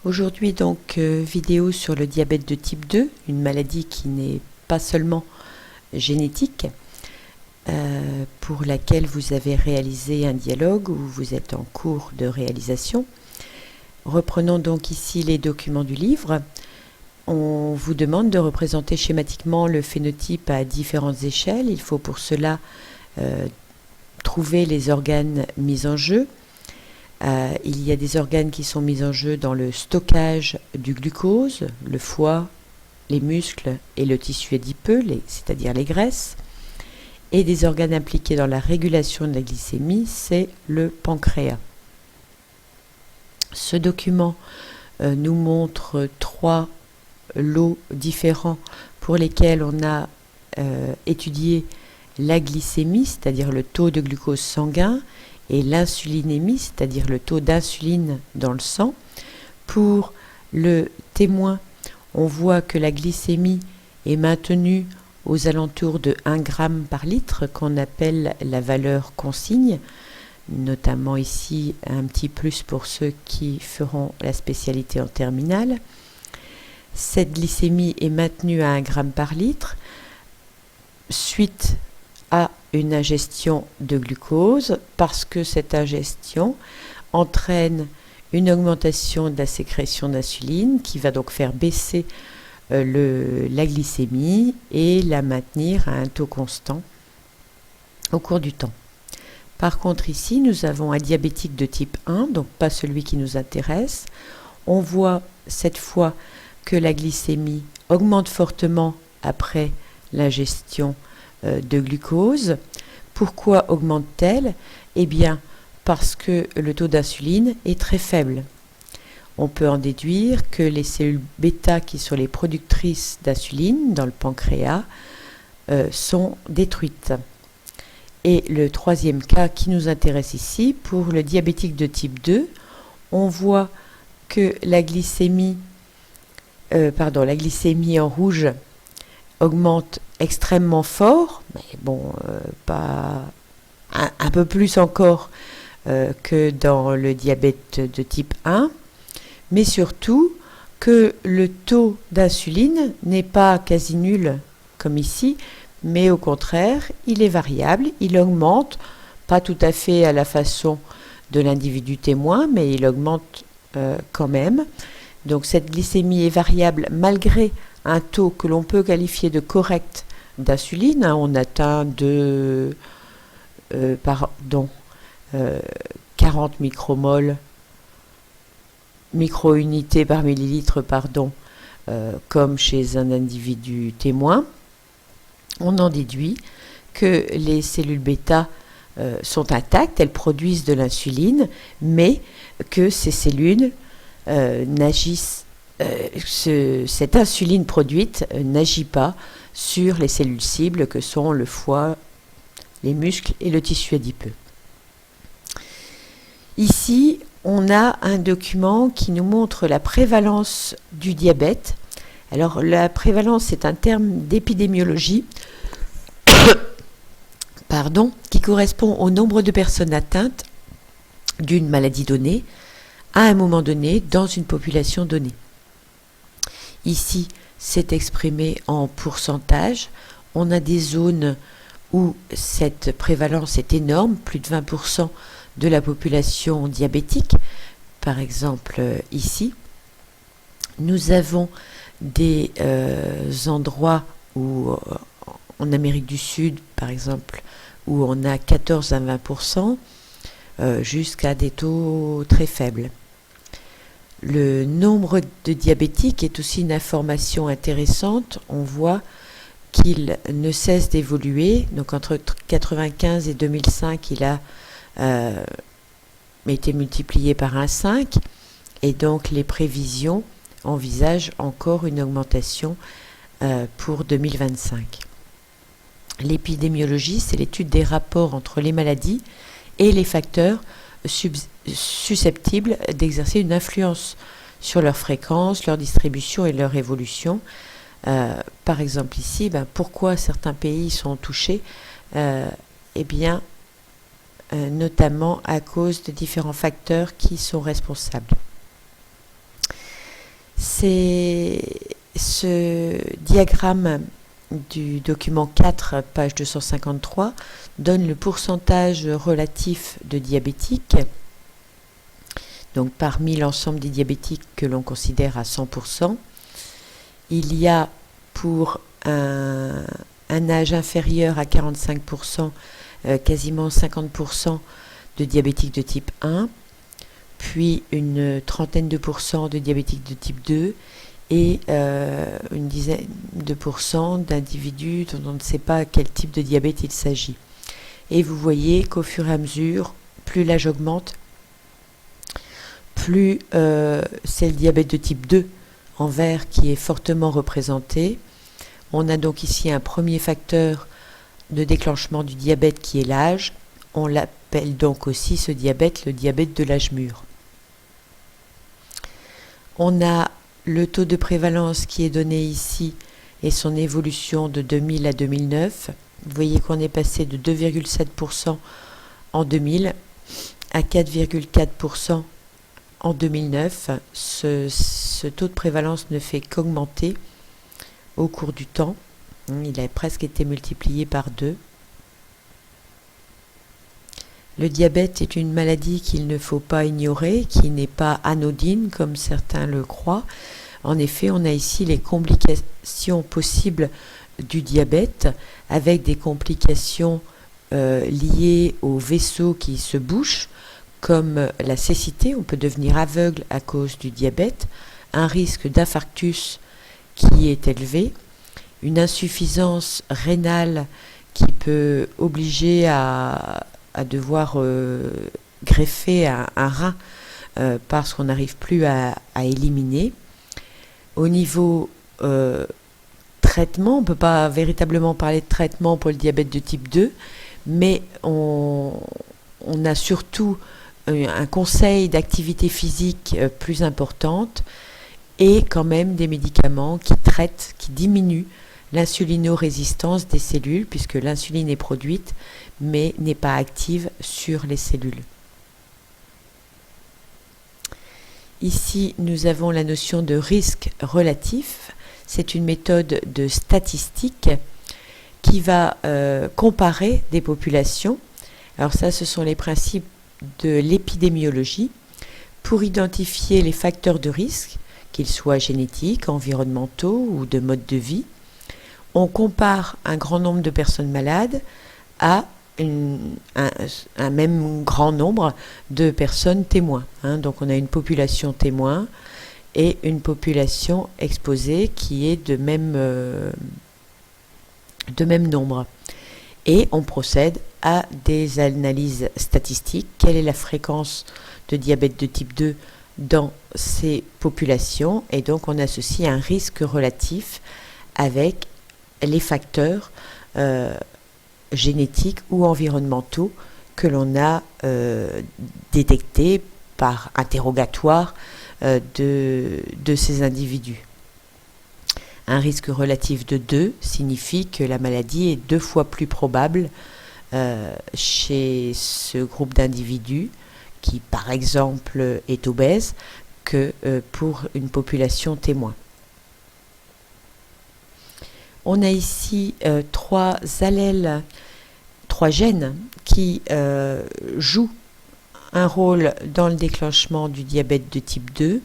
Aujourd'hui donc vidéo sur le diabète de type 2, une maladie qui n'est pas seulement génétique, pour laquelle vous avez réalisé un dialogue ou vous êtes en cours de réalisation. Reprenons donc ici les documents du livre. On vous demande de représenter schématiquement le phénotype à différentes échelles. Il faut pour cela trouver les organes mis en jeu. Il y a des organes qui sont mis en jeu dans le stockage du glucose, le foie, les muscles et le tissu adipeux, c'est-à-dire les graisses, et des organes impliqués dans la régulation de la glycémie, c'est le pancréas. Ce document nous montre 3 lots différents pour lesquels on a étudié la glycémie, c'est-à-dire le taux de glucose sanguin, et l'insulinémie, c'est-à-dire le taux d'insuline dans le sang. Pour le témoin, on voit que la glycémie est maintenue aux alentours de 1 g par litre, qu'on appelle la valeur consigne, notamment ici un petit plus pour ceux qui feront la spécialité en terminale. Cette glycémie est maintenue à 1 g par litre suite à une ingestion de glucose, parce que cette ingestion entraîne une augmentation de la sécrétion d'insuline qui va donc faire baisser la glycémie et la maintenir à un taux constant au cours du temps. Par contre ici nous avons un diabétique de type 1, donc pas celui qui nous intéresse. On voit cette fois que la glycémie augmente fortement après l'ingestion de glucose. Pourquoi augmente-t-elle? Eh bien, parce que le taux d'insuline est très faible. On peut en déduire que les cellules bêta, qui sont les productrices d'insuline dans le pancréas, sont détruites. Et le troisième cas qui nous intéresse ici, pour le diabétique de type 2, on voit que la glycémie en rouge augmente extrêmement fort, mais bon, pas un peu plus encore que dans le diabète de type 1, mais surtout que le taux d'insuline n'est pas quasi nul comme ici, mais au contraire, il est variable, il augmente, pas tout à fait à la façon de l'individu témoin, mais il augmente quand même. Donc cette glycémie est variable malgré un taux que l'on peut qualifier de correct d'insuline. On atteint 40 micro-unités par millilitre, comme chez un individu témoin. On en déduit que les cellules bêta sont intactes, elles produisent de l'insuline, mais que ces cellules cette insuline produite n'agit pas sur les cellules cibles que sont le foie, les muscles et le tissu adipeux. Ici, on a un document qui nous montre la prévalence du diabète. Alors, la prévalence est un terme d'épidémiologie qui correspond au nombre de personnes atteintes d'une maladie donnée à un moment donné dans une population donnée. Ici, c'est exprimé en pourcentage. On a des zones où cette prévalence est énorme, plus de 20% de la population diabétique. Par exemple, ici, nous avons des endroits où, en Amérique du Sud, par exemple, où on a 14 à 20%, jusqu'à des taux très faibles. Le nombre de diabétiques est aussi une information intéressante. On voit qu'il ne cesse d'évoluer. Donc entre 1995 et 2005, il a été multiplié par 1,5. Et donc les prévisions envisagent encore une augmentation pour 2025. L'épidémiologie, c'est l'étude des rapports entre les maladies et les facteurs susceptibles d'exercer une influence sur leur fréquence, leur distribution et leur évolution. Par exemple ici, pourquoi certains pays sont touchés? Eh bien, notamment à cause de différents facteurs qui sont responsables. Ce diagramme du document 4, page 253, donne le pourcentage relatif de diabétiques. Donc parmi l'ensemble des diabétiques que l'on considère à 100%, il y a pour un âge inférieur à 45%, quasiment 50% de diabétiques de type 1, puis une trentaine de pourcents de diabétiques de type 2 et une dizaine de pourcents d'individus dont on ne sait pas quel type de diabète il s'agit. Et vous voyez qu'au fur et à mesure, plus l'âge augmente, plus c'est le diabète de type 2 en vert qui est fortement représenté. On a donc ici un premier facteur de déclenchement du diabète qui est l'âge. On l'appelle donc aussi ce diabète le diabète de l'âge mûr. On a le taux de prévalence qui est donné ici et son évolution de 2000 à 2009. Vous voyez qu'on est passé de 2,7% en 2000 à 4,4% en 2009. Ce taux de prévalence ne fait qu'augmenter au cours du temps. Il a presque été multiplié par 2. Le diabète est une maladie qu'il ne faut pas ignorer, qui n'est pas anodine comme certains le croient. En effet, on a ici les complications possibles du diabète, avec des complications liées aux vaisseaux qui se bouchent, comme la cécité, on peut devenir aveugle à cause du diabète, un risque d'infarctus qui est élevé, une insuffisance rénale qui peut obliger à devoir greffer un rein parce qu'on n'arrive plus à éliminer. Au niveau traitement, on ne peut pas véritablement parler de traitement pour le diabète de type 2, mais on a surtout un conseil d'activité physique plus importante et quand même des médicaments qui traitent, qui diminuent l'insulinorésistance des cellules, puisque l'insuline est produite mais n'est pas active sur les cellules. Ici, nous avons la notion de risque relatif. C'est une méthode de statistique qui va comparer des populations. Alors ça, ce sont les principes de l'épidémiologie pour identifier les facteurs de risque, qu'ils soient génétiques, environnementaux ou de mode de vie. On compare un grand nombre de personnes malades à un même grand nombre de personnes témoins. Donc on a une population témoin et une population exposée qui est de même nombre. Et on procède à des analyses statistiques. Quelle est la fréquence de diabète de type 2 dans ces populations? Et donc on associe un risque relatif avec les facteurs génétiques ou environnementaux que l'on a détectés par interrogatoire de ces individus. Un risque relatif de 2 signifie que la maladie est 2 fois plus probable chez ce groupe d'individus qui, par exemple, est obèse que pour une population témoin. On a ici 3 allèles, 3 gènes qui jouent un rôle dans le déclenchement du diabète de type 2.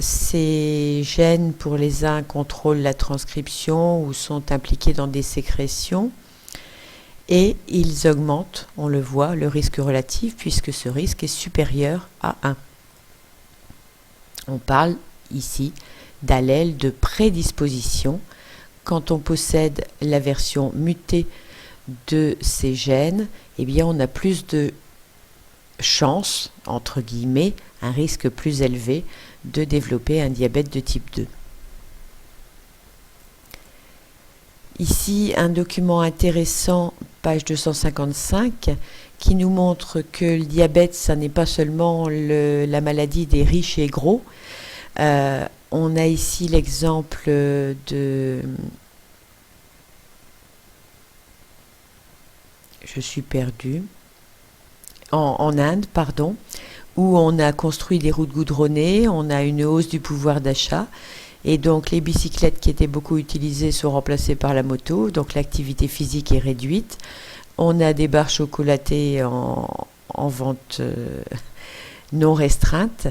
Ces gènes, pour les uns, contrôlent la transcription ou sont impliqués dans des sécrétions et ils augmentent, on le voit, le risque relatif puisque ce risque est supérieur à 1. On parle ici d'allèles de prédisposition. Quand on possède la version mutée de ces gènes, eh bien on a plus de chances, entre guillemets, un risque plus élevé de développer un diabète de type 2. Ici, un document intéressant, page 255, qui nous montre que le diabète, ça n'est pas seulement la maladie des riches et gros. On a ici l'exemple de... Je suis perdue. En Inde, pardon, où on a construit des routes goudronnées, on a une hausse du pouvoir d'achat, et donc les bicyclettes qui étaient beaucoup utilisées sont remplacées par la moto, donc l'activité physique est réduite. On a des barres chocolatées en vente non restreinte,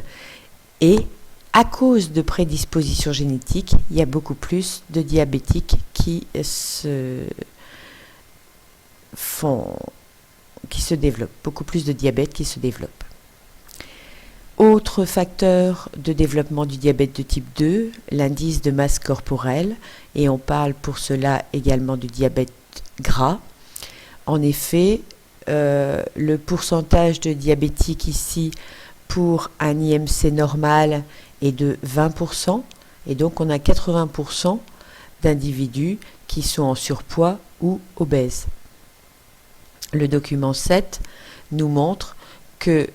et à cause de prédispositions génétiques, il y a beaucoup plus de diabétiques qui se développent, beaucoup plus de diabète qui se développe. Autre facteur de développement du diabète de type 2, l'indice de masse corporelle, et on parle pour cela également du diabète gras. En effet, le pourcentage de diabétiques ici pour un IMC normal est de 20%, et donc on a 80% d'individus qui sont en surpoids ou obèses. Le document 7 nous montre que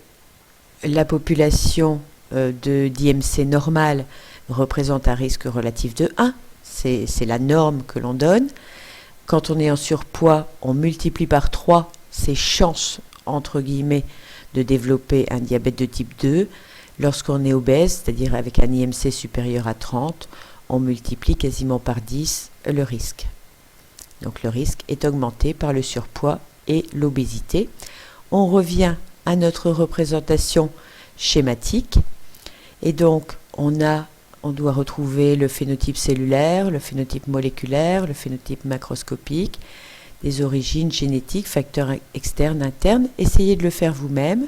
la population d'IMC normal représente un risque relatif de 1, c'est la norme que l'on donne. Quand on est en surpoids, on multiplie par 3 ses chances, entre guillemets, de développer un diabète de type 2. Lorsqu'on est obèse, c'est-à-dire avec un IMC supérieur à 30, on multiplie quasiment par 10 le risque. Donc le risque est augmenté par le surpoids et l'obésité. On revient à notre représentation schématique, et donc on doit retrouver le phénotype cellulaire, le phénotype moléculaire, le phénotype macroscopique, des origines génétiques, facteurs externes, internes. Essayez de le faire vous-même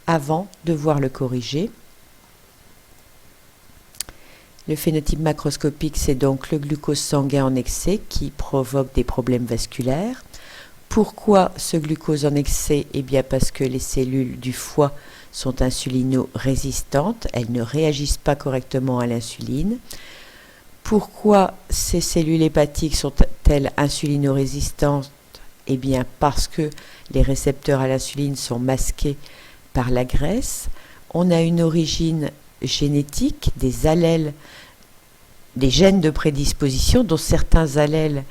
avant de voir le corriger. Le phénotype macroscopique, c'est donc le glucose sanguin en excès qui provoque des problèmes vasculaires. Pourquoi ce glucose en excès? Eh bien parce que les cellules du foie sont insulino-résistantes, elles ne réagissent pas correctement à l'insuline. Pourquoi ces cellules hépatiques sont-elles insulino-résistantes? Eh bien parce que les récepteurs à l'insuline sont masqués par la graisse. On a une origine génétique, des allèles, des gènes de prédisposition, dont certains allèles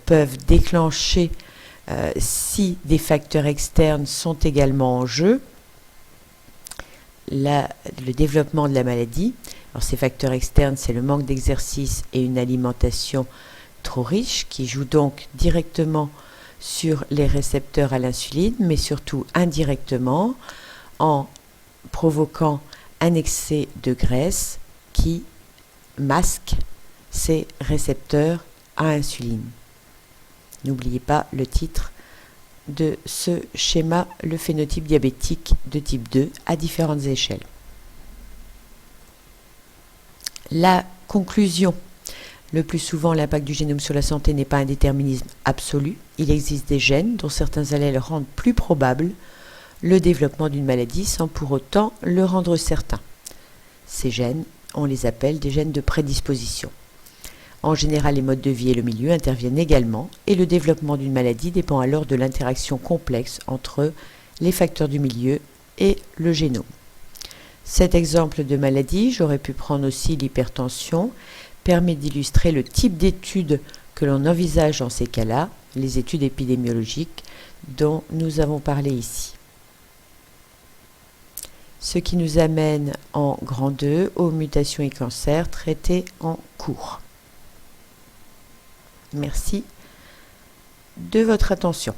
peuvent déclencher si des facteurs externes sont également en jeu, le développement de la maladie. Alors ces facteurs externes, c'est le manque d'exercice et une alimentation trop riche qui jouent donc directement sur les récepteurs à l'insuline, mais surtout indirectement en provoquant un excès de graisse qui masque ces récepteurs à insuline. N'oubliez pas le titre de ce schéma, le phénotype diabétique de type 2 à différentes échelles. La conclusion. Le plus souvent, l'impact du génome sur la santé n'est pas un déterminisme absolu. Il existe des gènes dont certains allèles rendent plus probable le développement d'une maladie sans pour autant le rendre certain. Ces gènes, on les appelle des gènes de prédisposition. En général, les modes de vie et le milieu interviennent également, et le développement d'une maladie dépend alors de l'interaction complexe entre les facteurs du milieu et le génome. Cet exemple de maladie, j'aurais pu prendre aussi l'hypertension, permet d'illustrer le type d'études que l'on envisage dans ces cas-là, les études épidémiologiques dont nous avons parlé ici. Ce qui nous amène en grand 2 aux mutations et cancers traités en cours. Merci de votre attention.